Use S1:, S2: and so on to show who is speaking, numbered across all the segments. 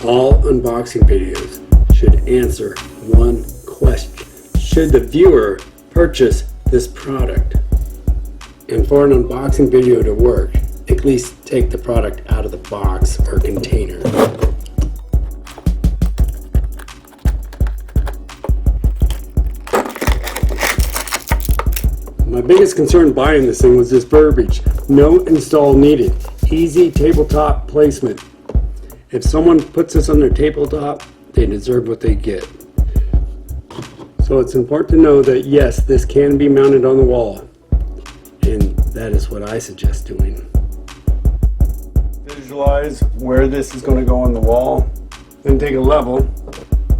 S1: All unboxing videos should answer one question. Should the viewer purchase this product? And for an unboxing video to work, at least take the product out of the box or container. My biggest concern buying this thing was this verbiage. No install needed. Easy tabletop placement. If someone puts this on their tabletop, they deserve what they get. So it's important to know that yes, this can be mounted on the wall. And that is what I suggest doing. Visualize where this is going to go on the wall. Then take a level,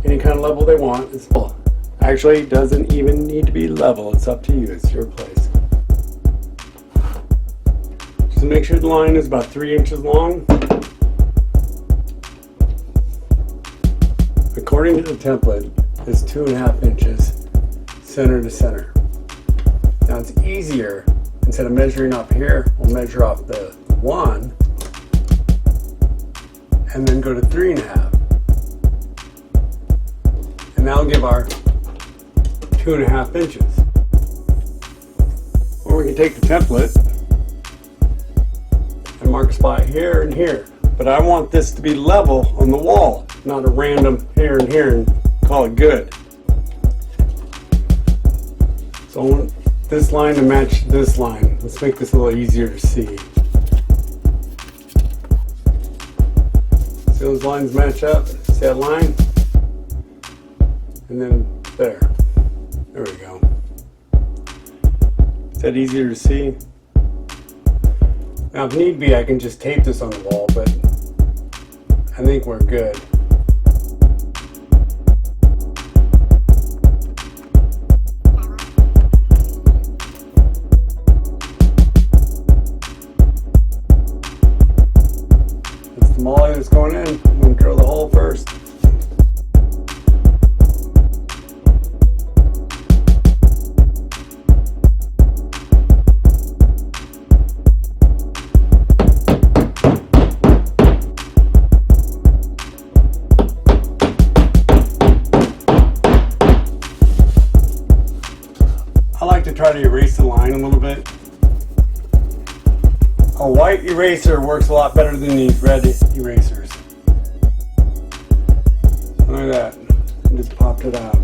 S1: any kind of level they want. Actually, it doesn't even need to be level. It's up to you. It's your place. Just make sure the line is about 3 inches long. According to the template, it's 2.5 inches center to center. Now it's easier, instead of measuring up here, we'll measure off the 1 and then go to 3.5. And that'll give our 2.5 inches. Or we can take the template and mark a spot here and here. But I want this to be level on the wall, not a random here and here and call it good. So I want this line to match this line. Let's make this a little easier to see. See those lines match up? See that line? And then there. There we go. Is that easier to see? Now if need be, I can just tape this on the wall, but I think we're good. That's the molly that's going in. I'm going to drill the hole first. I like to try to erase the line a little bit. A white eraser works a lot better than these red erasers. Look at that, I just popped it out.